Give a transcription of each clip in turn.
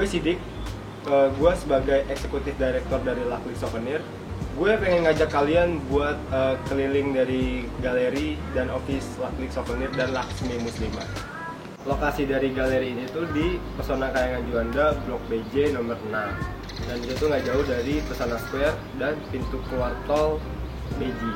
Gue Sidik, gue sebagai eksekutif direktur dari Laklik Souvenir. Gue pengen ngajak kalian buat keliling dari galeri dan office Laklik Souvenir dan Laksmi Muslimah. Lokasi dari galeri ini tuh di Pesona Kayangan Juanda, Blok BJ nomor 6. Dan itu tuh nggak jauh dari Pesona Square dan pintu keluar tol Beji.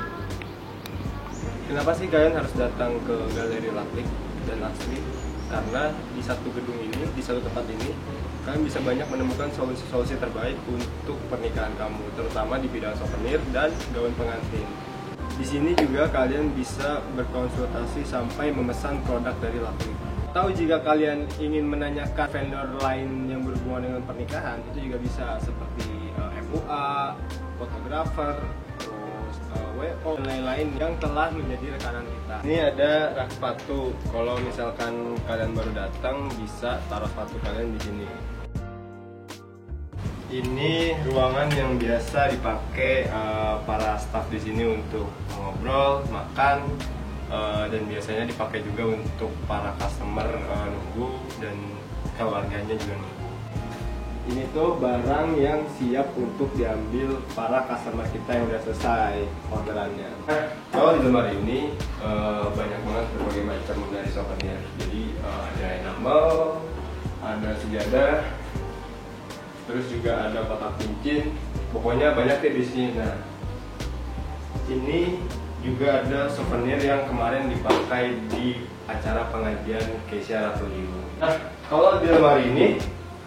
Kenapa sih kalian harus datang ke galeri Laklik dan Laksmi? Karena di satu gedung ini, di satu tempat ini, kalian bisa banyak menemukan solusi-solusi terbaik untuk pernikahan kamu, terutama di bidang souvenir dan gaun pengantin. Di sini juga kalian bisa berkonsultasi sampai memesan produk dari Laklik. Atau jika kalian ingin menanyakan vendor lain yang berhubungan dengan pernikahan, itu juga bisa, seperti FUA, fotografer, WO, dan lain-lain yang telah menjadi rekanan kita. Ini ada rak sepatu. Kalau misalkan kalian baru datang, bisa taruh sepatu kalian di sini. Ini ruangan yang biasa dipakai para staff di sini untuk ngobrol, makan, dan biasanya dipakai juga untuk para customer nunggu dan keluarganya juga nunggu. Ini tuh barang yang siap untuk diambil para customer kita yang udah selesai orderannya. Kalau di lemari ini banyak banget berbagai macam dari souvenir. Jadi ada enamel, ada sejadah, terus juga ada kotak cincin. Pokoknya banyak deh di sini. Nah, ini juga ada souvenir yang kemarin dipakai di acara pengajian Keisha Ratuliu. Nah, kalau di lemari ini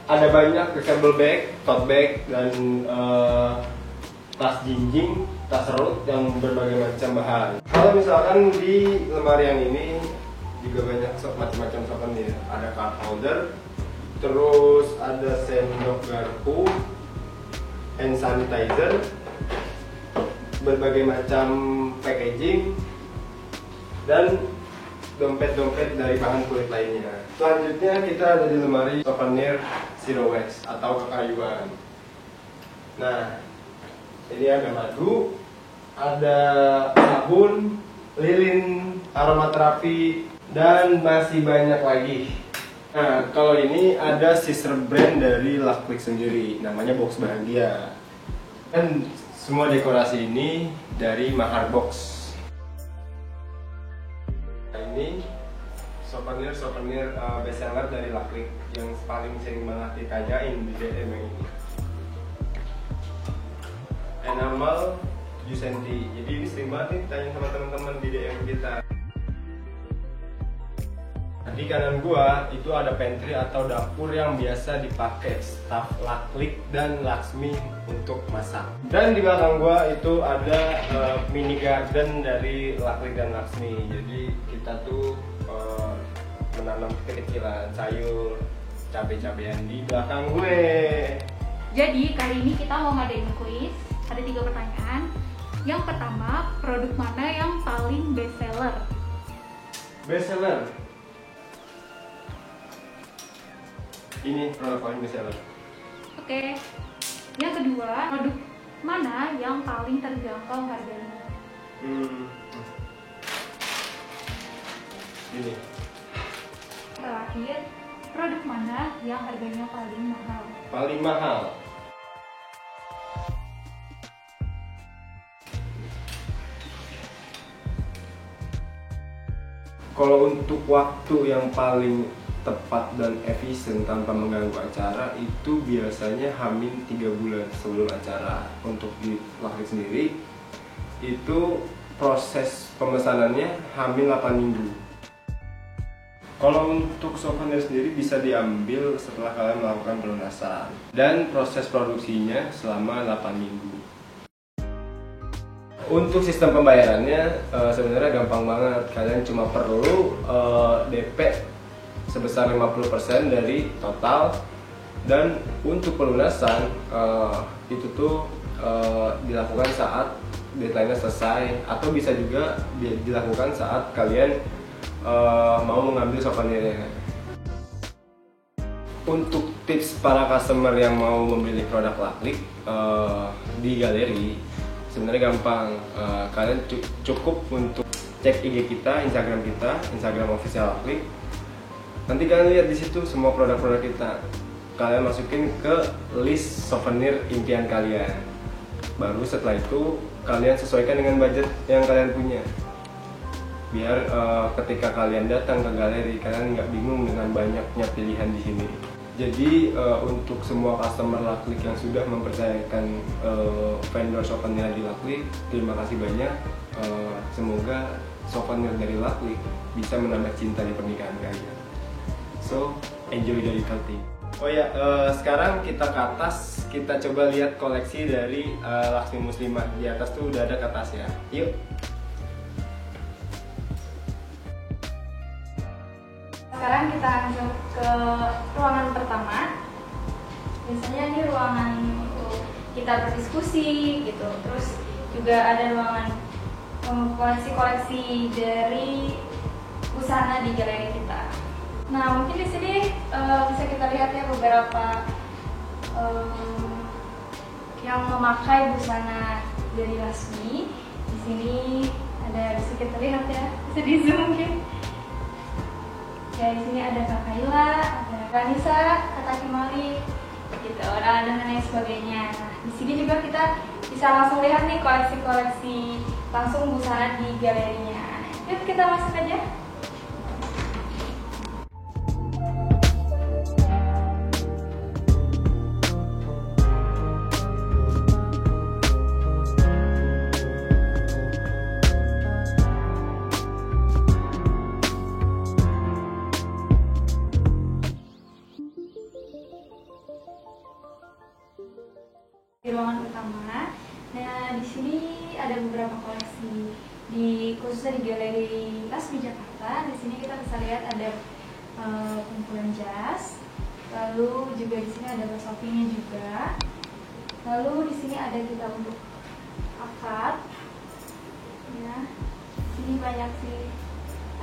ada banyak reusable bag, tote bag, dan tas jinjing, tas serut yang berbagai macam bahan. Kalau misalkan di lemari yang ini juga banyak macam-macam souvenir. Ada card holder, terus ada sendok garpu, hand sanitizer, berbagai macam packaging, dan dompet-dompet dari bahan kulit lainnya. Selanjutnya kita ada di lemari souvenir zero waste atau kekayuan. Nah, ini ada madu, ada sabun, lilin, aromaterapi, dan masih banyak lagi. Nah, kalau ini ada sister brand dari Laklik sendiri, namanya Box Bahagia. Dan semua dekorasi ini dari Mahar Box. Ini souvenir bestseller dari Laklik yang paling sering banget ditanyain di DM yang ini. Enamel 7 cm. Jadi ini sering banget nih ditanya sama teman-teman di DM kita. Di kanan gua itu ada pantry atau dapur yang biasa dipakai staf Laklik dan Laksmi untuk masak. Dan di belakang gua itu ada mini garden dari Laklik dan Laksmi. Jadi kita tuh menanam kekecilan sayur, cabai-cabean di belakang gue. Jadi kali ini kita mau ngadain kuis. Ada 3 pertanyaan. Yang pertama, produk mana yang paling best seller? Best seller. Ini produk paling best seller. Oke. Yang kedua, produk mana yang paling terjangkau harganya? Ini. Terakhir, produk mana yang harganya paling mahal? Paling mahal. Kalau untuk waktu yang paling tepat dan efisien tanpa mengganggu acara itu biasanya hamin 3 bulan sebelum acara. Untuk di Laklik sendiri itu proses pemesanannya hamin 8 minggu. Kalau untuk souvenir sendiri bisa diambil setelah kalian melakukan pelunasan dan proses produksinya selama 8 minggu. Untuk sistem pembayarannya sebenarnya gampang banget. Kalian cuma perlu DP sebesar 50% dari total, dan untuk pelunasan itu tuh dilakukan saat deadline-nya selesai, atau bisa juga dilakukan saat kalian mau mengambil souvenirnya. Untuk tips para customer yang mau membeli produk Laklik di galeri, sebenarnya gampang. Kalian cukup untuk cek IG kita, Instagram official Laklik. Nanti kalian lihat di situ semua produk-produk kita. kalian masukin ke list souvenir impian kalian. Baru setelah itu kalian sesuaikan dengan budget yang kalian punya. Biar ketika kalian datang ke galeri kalian nggak bingung dengan banyaknya pilihan di sini. Jadi untuk semua customer Lucklick yang sudah mempercayakan vendor souvenir di Lucklick, terima kasih banyak. Semoga souvenir dari Lucklick bisa menambah cinta di pernikahan kalian. So, enjoy the little thing. Oh ya, sekarang kita ke atas, kita coba lihat koleksi dari Laksmi Muslimah. Di atas tuh udah ada ke atas ya. Yuk. Sekarang kita langsung ke ruangan pertama. Biasanya ini ruangan untuk kita berdiskusi gitu. Terus juga ada ruangan koleksi-koleksi dari busana di galeri kita. Nah, mungkin di sini bisa kita lihat ya beberapa yang memakai busana dari Laksmi. Di sini ada, bisa kita lihat ya, bisa di zoom mungkin. Ya, di sini ada Kak Kaila, ada Ranisa, Kak Kimali, gitu, dan lain sebagainya. Nah, di sini juga kita bisa langsung lihat nih koleksi-koleksi langsung busana di galerinya. Yuk kita masuk aja. Di ruangan pertama, nah di sini ada beberapa koleksi khususnya di galeri Laksmi Jakarta. Di sini kita bisa lihat ada kumpulan jas, lalu juga di sini ada shoppingnya juga, lalu di sini ada kita untuk akad, ya. Di sini banyak sih,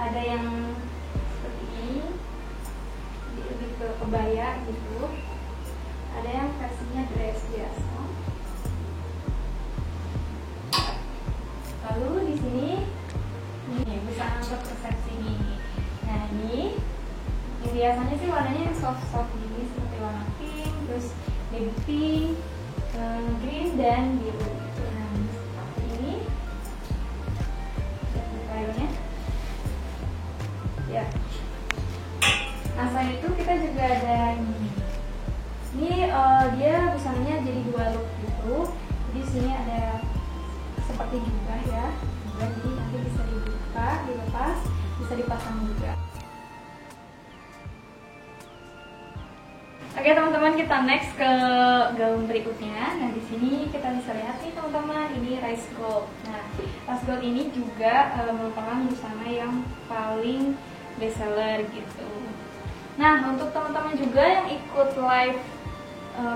ada yang seperti ini, lebih ke kebaya gitu. Ada yang versinya dress biasa. Lalu di sini ini busana untuk resepsi ini. Nah ini biasanya sih warnanya yang soft gini seperti warna pink, terus baby pink, green dan biru. Nah seperti ini detailnya. Ya. Nah selain itu kita juga ada ini. Ini dia busananya jadi dua look gitu. Jadi di sini ada seperti jubah ya. Jadi nanti bisa dibuka, dilepas, bisa dipasang juga. Oke teman-teman, kita next ke gaun berikutnya. Nah di sini kita bisa lihat nih teman-teman, ini rice gold. Nah rice gold ini juga merupakan busana yang paling best seller gitu. Nah untuk teman-teman juga yang ikut live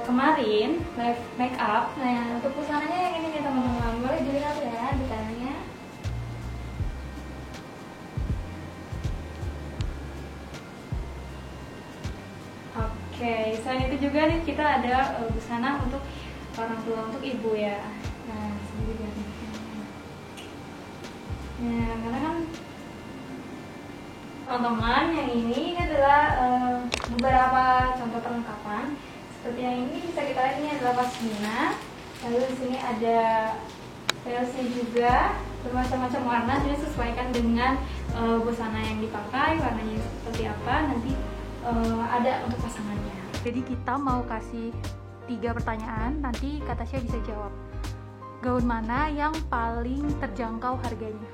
kemarin live make up, nah untuk busananya yang ini nih teman-teman, boleh dilihat ya detailnya. Oke, selain itu juga nih kita ada busana untuk orang tua, untuk ibu ya. Nah sini juga nih. Nah karena kan teman-teman yang ini adalah beberapa contoh perlengkapan. Seperti yang ini bisa kita lihat, ini adalah pasmina. Lalu di sini ada veilsnya juga, bermacam-macam warna. Jadi sesuaikan dengan busana yang dipakai, warnanya seperti apa. Nanti ada untuk pasangannya. Jadi kita mau kasih 3 pertanyaan. Nanti Kak Tasya bisa jawab. Gaun mana yang paling terjangkau harganya?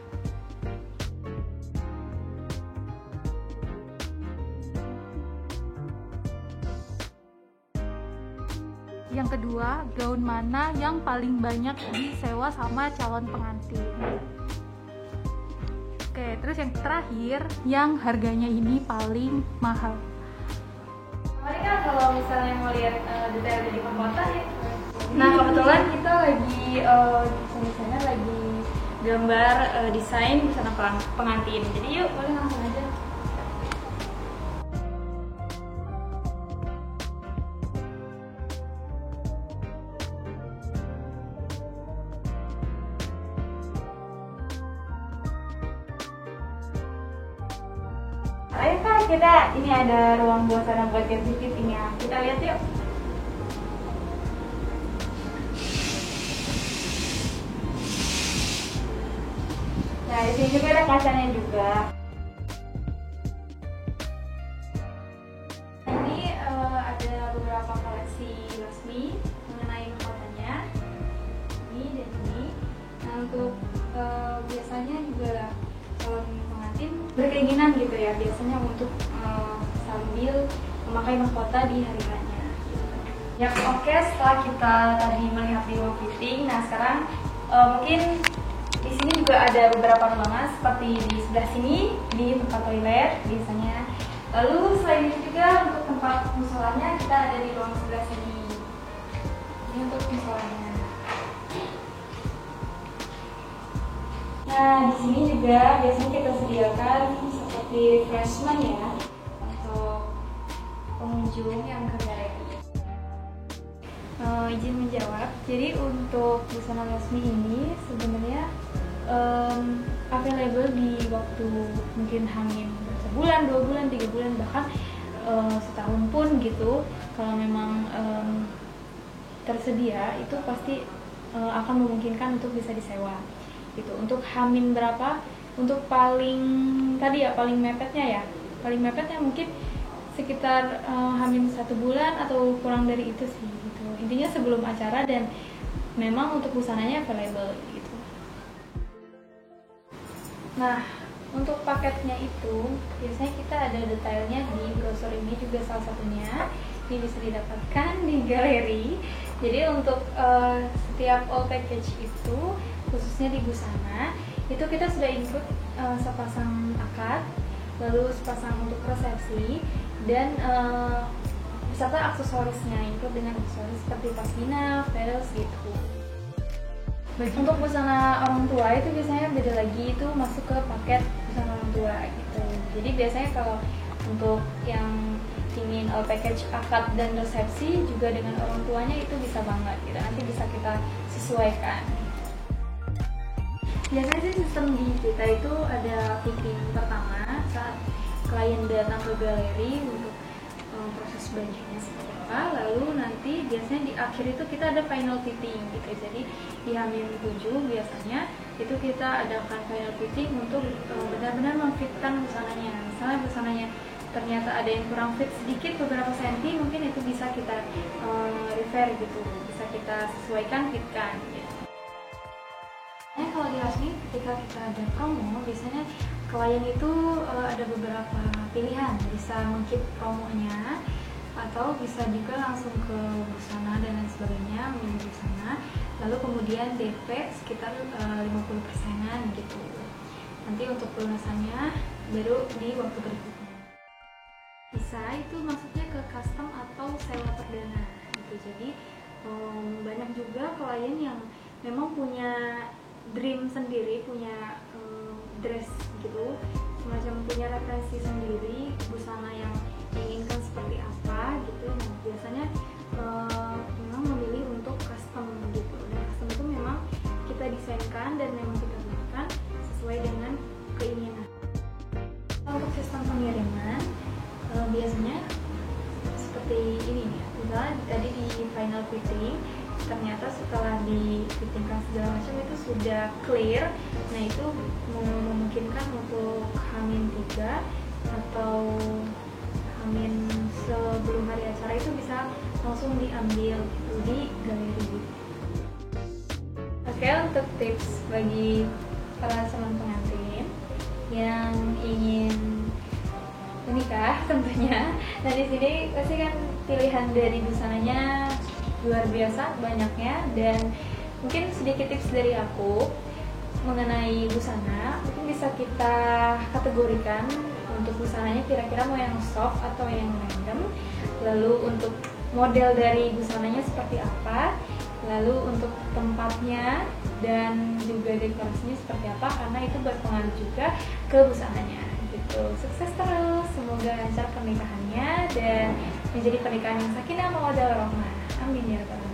Yang kedua, gaun mana yang paling banyak disewa sama calon pengantin? Oke, terus yang terakhir, yang harganya ini paling mahal. Kemarin kan kalau misalnya mau lihat detail dari pembuatan ya. Nah kebetulan kita lagi misalnya lagi gambar desain busana pengantin. Jadi yuk boleh langsung aja. Ayo Kak, kita ini ada ruang buat ganti-gantinya. Kita lihat yuk. Nah, di sini juga ada kacanya juga. Ini ada beberapa koleksi Lasmi mengenai mahkotanya. Ini dan ini. Nah, untuk biasanya juga kalau pengantin berkeinginan gitu ya, biasanya untuk sambil memakai mahkota di hari raya. Ya, oke, setelah kita tadi melihat di ruang fitting, nah sekarang mungkin di sini juga ada beberapa ruangan seperti di sebelah sini di tempat toilet biasanya. Lalu selain itu juga untuk tempat musolanya kita ada di ruang sebelah sini. Ini untuk musolanya. Nah, di sini juga biasanya kita sediakan seperti refreshment ya untuk pengunjung yang ke galeri. Izin menjawab, jadi untuk busana Lasmi ini sebenarnya available di waktu mungkin hamil sebulan, 2 bulan, 3 bulan, bahkan setahun pun gitu. Kalau memang tersedia itu pasti akan memungkinkan untuk bisa disewa gitu. Untuk hamil berapa, untuk paling tadi ya paling mepetnya mungkin sekitar hamil 1 bulan atau kurang dari itu sih gitu. Intinya sebelum acara dan memang untuk busananya available gitu. Nah, untuk paketnya itu biasanya kita ada detailnya di brosur ini juga salah satunya. Ini bisa didapatkan di galeri. Jadi untuk setiap all package itu khususnya di busana itu kita sudah include sepasang akad, lalu sepasang untuk resepsi dan beserta aksesorisnya, include dengan aksesoris seperti pasmina, veils gitu. Untuk busana orang tua itu biasanya beda lagi, itu masuk ke paket busana orang tua gitu. Jadi biasanya kalau untuk yang ingin all package akad dan resepsi juga dengan orang tuanya itu bisa banget gitu. Nanti bisa kita sesuaikan. Biasanya sih sistem di kita itu ada fitting pertama saat klien datang ke galeri untuk proses bajunya seperti apa, lalu nanti biasanya di akhir itu kita ada final fitting gitu. Jadi di H-7 biasanya itu kita adakan final fitting untuk benar-benar memfitkan busananya. Misalnya busananya ternyata ada yang kurang fit sedikit beberapa senti, mungkin itu bisa kita repair gitu, bisa kita sesuaikan, fitkan gitu. Nah, kalau di Lasmi ketika kita ada promo, biasanya klien itu ada beberapa pilihan, bisa mengkeep promonya atau bisa juga langsung ke busana dan lain sebagainya, memilih busana, lalu kemudian DP sekitar 50%-an gitu. Nanti untuk pelunasannya baru di waktu berikutnya. Bisa itu maksudnya ke custom atau sewa perdana gitu. Jadi banyak juga klien yang memang punya dream sendiri, punya dress gitu, semacam punya referensi sendiri busana yang diinginkan seperti apa gitu. Nah, biasanya memang memilih untuk custom gitu. Dan custom itu memang kita desainkan dan memang kita gunakan sesuai dengan keinginan. Untuk sistem pengiriman biasanya seperti ini ya. Misalnya tadi di final fitting ternyata setelah difittingkan segala macam itu sudah clear, nah itu memungkinkan untuk H-3 atau H- sebelum hari acara itu bisa langsung diambil gitu di galeri. Oke, untuk tips bagi para calon pengantin yang ingin menikah tentunya, nah di sini pasti kan pilihan dari busananya luar biasa banyaknya, dan mungkin sedikit tips dari aku mengenai busana mungkin bisa kita kategorikan untuk busananya kira-kira mau yang soft atau yang random, lalu untuk model dari busananya seperti apa, lalu untuk tempatnya dan juga dekorasinya seperti apa, karena itu berpengaruh juga ke busananya gitu. Sukses terus, semoga lancar pernikahannya dan menjadi pernikahan yang sakinah mawaddah warahmah. Amin ya rabbal alamin.